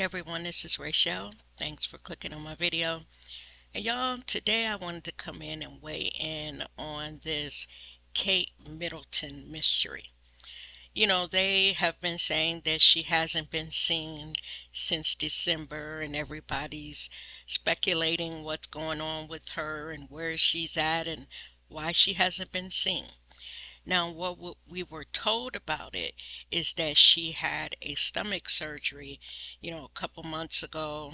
everyone, this is Rachel. Thanks for clicking on my video. And y'all, today I wanted to come in and weigh in on this Kate Middleton mystery. They have been saying that she hasn't been seen since December, and everybody's speculating what's going on with her and where she's at and why she hasn't been seen. Now, what we were told about it is that she had a stomach surgery, a couple months ago,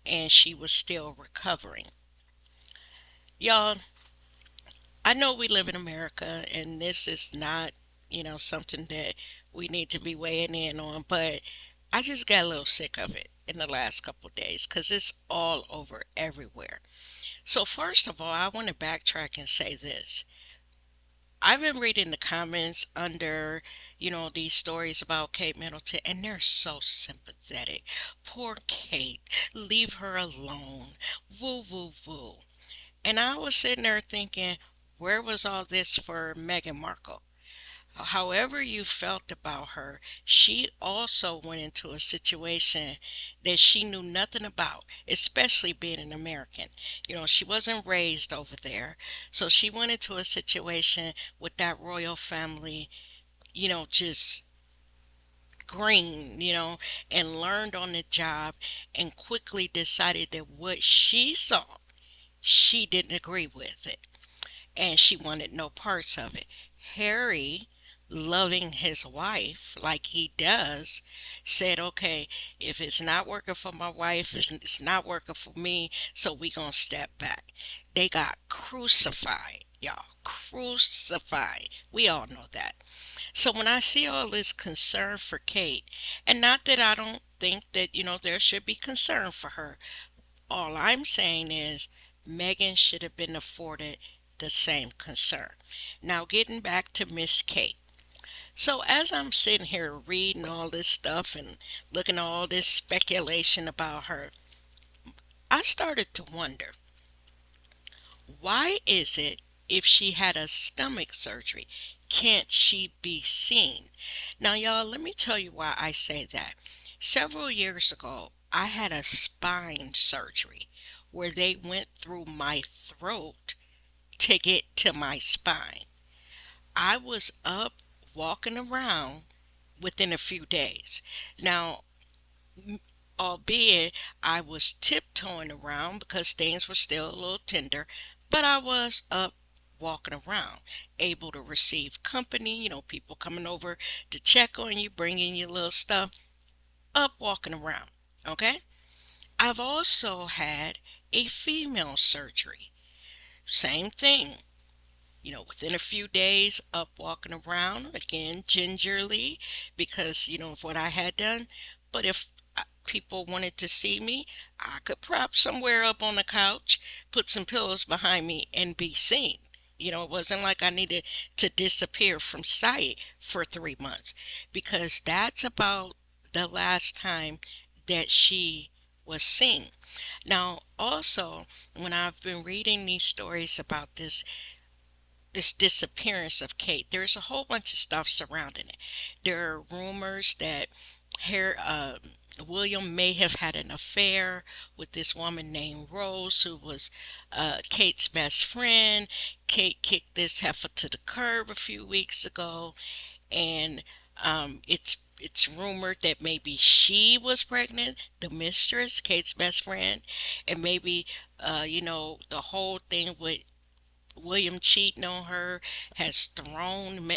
and she was still recovering. Y'all, I know we live in America, and this is not, something that we need to be weighing in on, but I just got a little sick of it in the last couple of days because it's all over everywhere. So, first of all, I want to backtrack and say this. I've been reading the comments under, these stories about Kate Middleton, and they're so sympathetic. Poor Kate, leave her alone. Woo, woo, woo. And I was sitting there thinking, where was all this for Meghan Markle? However you felt about her, she also went into a situation that she knew nothing about, especially being an American. She wasn't raised over there. So she went into a situation with that royal family, just green, and learned on the job and quickly decided that what she saw, she didn't agree with it and she wanted no parts of it. Harry, loving his wife like he does, said, okay, if it's not working for my wife, it's not working for me, so we gonna step back. They got crucified, y'all. Crucified. We all know that. So when I see all this concern for Kate, and not that I don't think that, there should be concern for her, all I'm saying is Meghan should have been afforded the same concern. Now, getting back to Miss Kate. So as I'm sitting here reading all this stuff and looking at all this speculation about her, I started to wonder, why is it if she had a stomach surgery, can't she be seen? Now, y'all, let me tell you why I say that. Several years ago, I had a spine surgery where they went through my throat to get to my spine. I was up walking around within a few days. Now, albeit I was tiptoeing around because things were still a little tender, but I was up walking around, able to receive company, people coming over to check on you, bringing you little stuff, up walking around, okay? I've also had a female surgery. Same thing. Within a few days, up walking around again gingerly because, of what I had done. But if people wanted to see me, I could prop somewhere up on the couch, put some pillows behind me, and be seen. It wasn't like I needed to disappear from sight for 3 months because that's about the last time that she was seen. Now, also, when I've been reading these stories about this disappearance of Kate, there's a whole bunch of stuff surrounding it. There are rumors that William may have had an affair with this woman named Rose, who was Kate's best friend. Kate kicked this heifer to the curb a few weeks ago, and it's rumored that maybe she was pregnant, the mistress, Kate's best friend, and maybe the whole thing with William cheating on her has thrown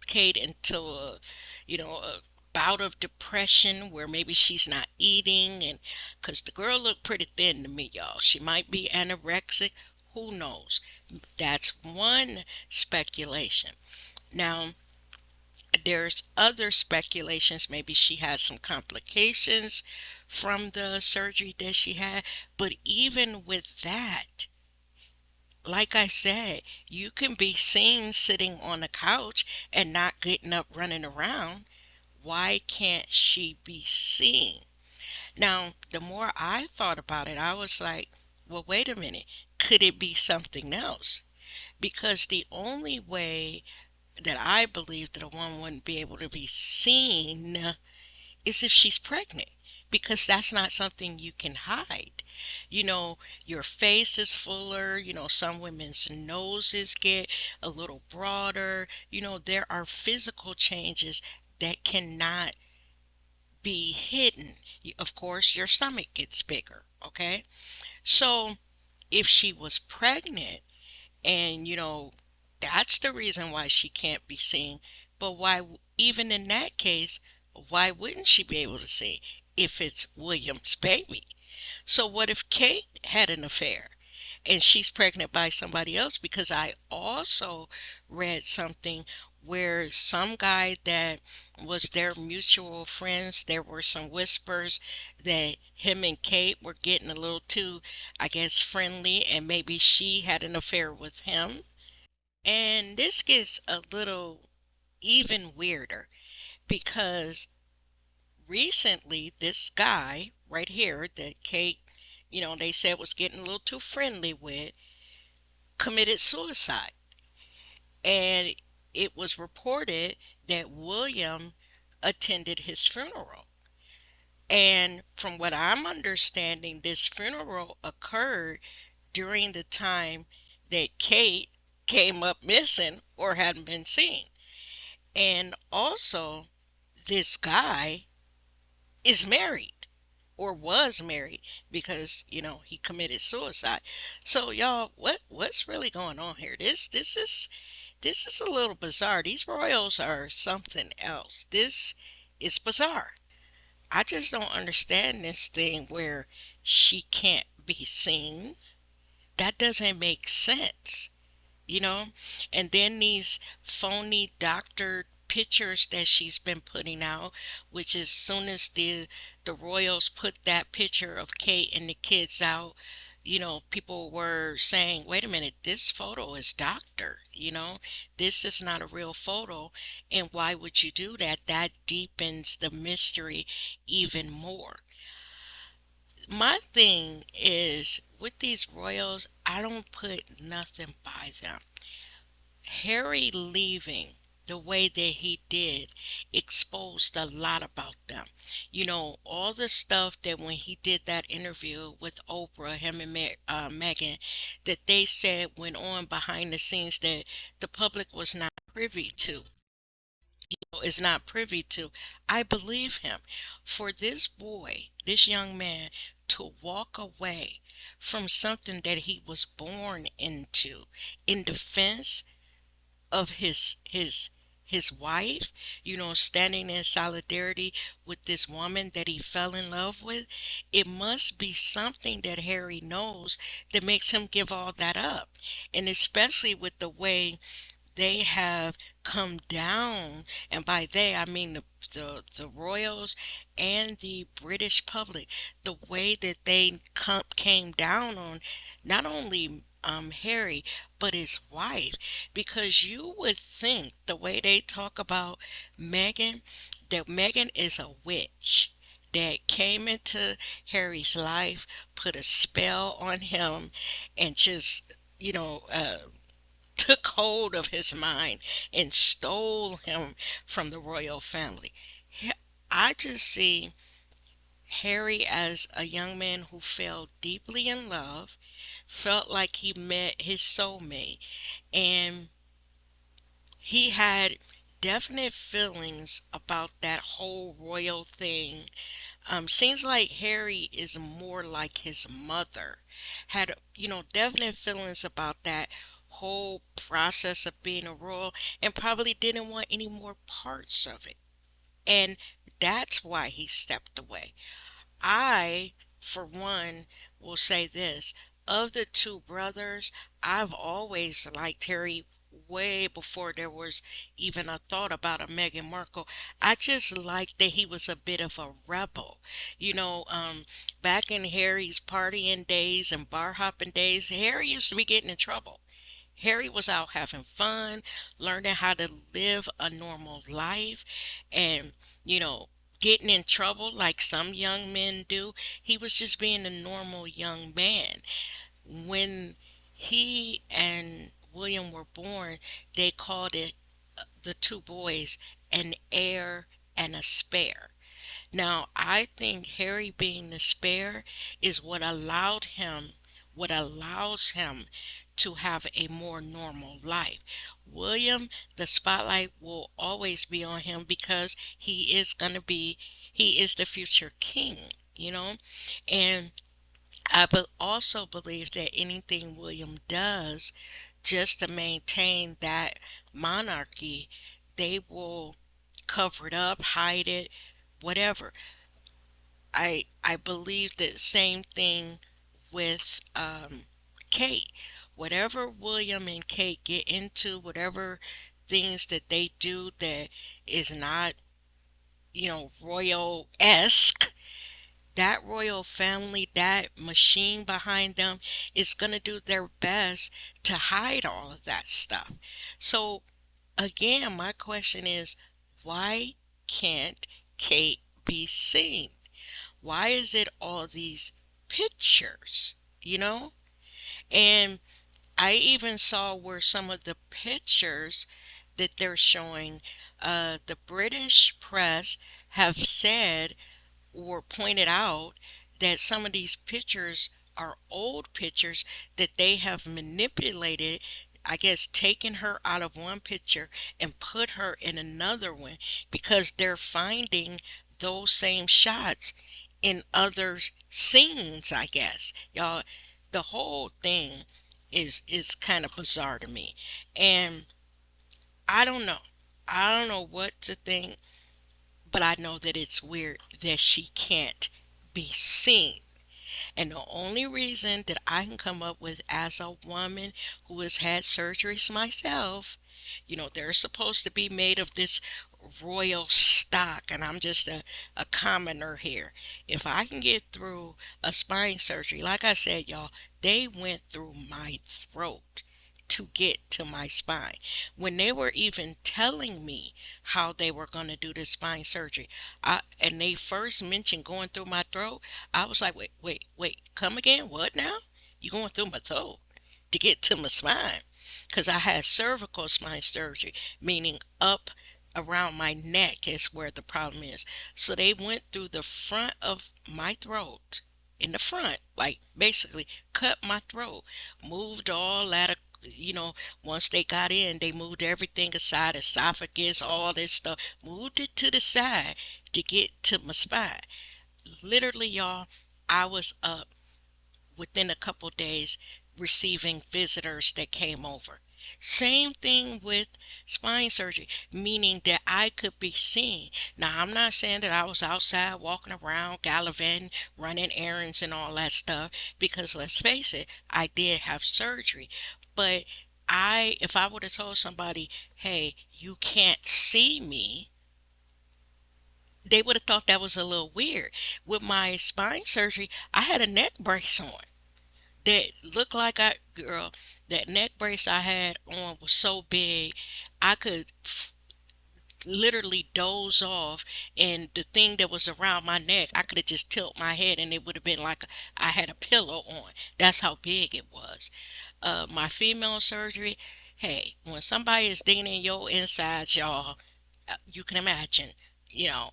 Kate into a bout of depression where maybe she's not eating, and because the girl looked pretty thin to me, y'all. She might be anorexic. Who knows? That's one speculation. Now, there's other speculations. Maybe she had some complications from the surgery that she had. But even with that, like I said, you can be seen sitting on a couch and not getting up running around. Why can't she be seen? Now, the more I thought about it, I was like, well, wait a minute. Could it be something else? Because the only way that I believe that a woman wouldn't be able to be seen is if she's pregnant. because that's not something you can hide. You know, your face is fuller, some women's noses get a little broader. There are physical changes that cannot be hidden. Of course, your stomach gets bigger, okay? So if she was pregnant and, that's the reason why she can't be seen, but even in that case, why wouldn't she be able to see if it's William's baby? So what if Kate had an affair and she's pregnant by somebody else? Because I also read something where some guy that was their mutual friends, there were some whispers that him and Kate were getting a little too, I guess, friendly, and maybe she had an affair with him. And this gets a little even weirder because recently this guy right here that Kate, they said was getting a little too friendly with, committed suicide. And it was reported that William attended his funeral. And from what I'm understanding, this funeral occurred during the time that Kate came up missing or hadn't been seen. And also, this guy is married or was married because he committed suicide. So y'all, what's really going on here? This is a little bizarre. These royals are something else. This is bizarre. I just don't understand this thing where she can't be seen. That doesn't make sense, you know? And then these phony doctored pictures that she's been putting out, which as soon as the royals put that picture of Kate and the kids out, people were saying, wait a minute, this photo is doctored, this is not a real photo. And why would you do that? That deepens the mystery even more. My thing is with these royals, I don't put nothing by them. Harry leaving the way that he did exposed a lot about them. All the stuff that when he did that interview with Oprah, him and Meghan, that they said went on behind the scenes that the public was not privy to. Is not privy to. I believe him. For this boy, this young man, to walk away from something that he was born into in defense of his wife, standing in solidarity with this woman that he fell in love with, it must be something that Harry knows that makes him give all that up. And especially with the way they have come down, and by they I mean the royals and the British public, the way that they came down on not only Harry but his wife, because you would think the way they talk about Meghan, that Meghan is a witch that came into Harry's life, put a spell on him, and just took hold of his mind and stole him from the royal family. I just see Harry as a young man who fell deeply in love, felt like he met his soulmate, and he had definite feelings about that whole royal thing. Seems like Harry is more like his mother. Had, definite feelings about that whole process of being a royal and probably didn't want any more parts of it. And that's why he stepped away. I, for one, will say this. Of the two brothers, I've always liked Harry way before there was even a thought about a Meghan Markle. I just liked that he was a bit of a rebel. Back in Harry's partying days and bar hopping days, Harry used to be getting in trouble. Harry was out having fun, learning how to live a normal life, and, you know, getting in trouble like some young men do. He was just being a normal young man. When he and William were born, they called it, the two boys, an heir and a spare. Now, I think Harry being the spare is what allows him to have a more normal life. William, the spotlight will always be on him because he is the future king. And also believe that anything William does just to maintain that monarchy, they will cover it up, hide it, whatever. I believe the same thing with Kate. Whatever William and Kate get into, whatever things that they do that is not, royal esque, that royal family, that machine behind them is going to do their best to hide all of that stuff. So, again, my question is, why can't Kate be seen? Why is it all these pictures? You know? And I even saw where some of the pictures that they're showing, the British press have said or pointed out that some of these pictures are old pictures that they have manipulated, I guess, taken her out of one picture and put her in another one because they're finding those same shots in other scenes, I guess. Y'all, the whole thing is kind of bizarre to me. And I don't know. I don't know what to think, but I know that it's weird that she can't be seen. And the only reason that I can come up with as a woman who has had surgeries myself, they're supposed to be made of this royal stock, and I'm just a commoner here. If I can get through a spine surgery, like I said, y'all, they went through my throat to get to my spine. When they were even telling me how they were going to do the spine surgery, and they first mentioned going through my throat, I was like, wait, come again? What now? You going through my throat to get to my spine? Because I had cervical spine surgery, meaning up around my neck is where the problem is. So they went through the front of my throat, in the front, like basically cut my throat, moved all that, once they got in, they moved everything aside, esophagus, all this stuff, moved it to the side to get to my spine. Literally, y'all, I was up within a couple days receiving visitors that came over. Same thing with spine surgery, meaning that I could be seen. Now, I'm not saying that I was outside walking around, gallivanting, running errands, and all that stuff, because let's face it, I did have surgery. But if I would have told somebody, hey, you can't see me, they would have thought that was a little weird. With my spine surgery, I had a neck brace on that looked like that neck brace I had on was so big I could literally doze off, and the thing that was around my neck, I could have just tilted my head and it would have been like I had a pillow on. That's how big it was. My female surgery, hey, when somebody is digging in your insides, y'all, you can imagine, you know,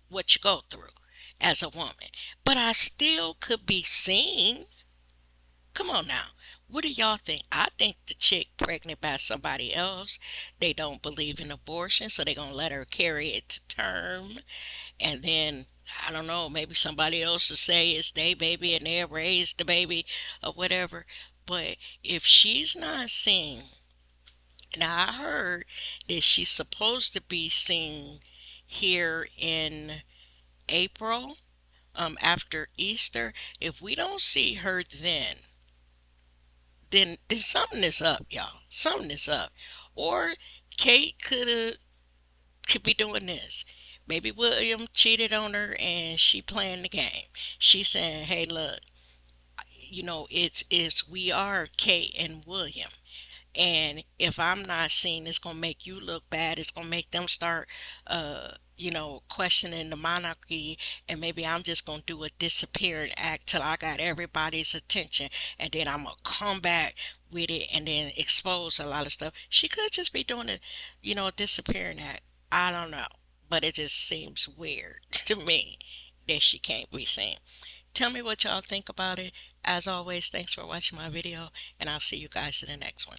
what you go through as a woman. But I still could be seen. Come on now. What do y'all think? I think the chick pregnant by somebody else. They don't believe in abortion, so they're going to let her carry it to term. And then, I don't know, maybe somebody else will say it's their baby and they'll raise the baby or whatever. But if she's not seen, now I heard that she's supposed to be seen here in April, after Easter. If we don't see her then something is up, y'all. Something is up. Or Kate could be doing this. Maybe William cheated on her and she playing the game. She's saying, "Hey, look, it's we are Kate and William. And if I'm not seen, it's gonna make you look bad. It's gonna make them start, questioning the monarchy. And maybe I'm just gonna do a disappearing act till I got everybody's attention, and then I'm gonna come back with it and then expose a lot of stuff." She could just be doing a disappearing act. I don't know. but it just seems weird to me that she can't be seen. Tell me what y'all think about it. As always, thanks for watching my video, and I'll see you guys in the next one.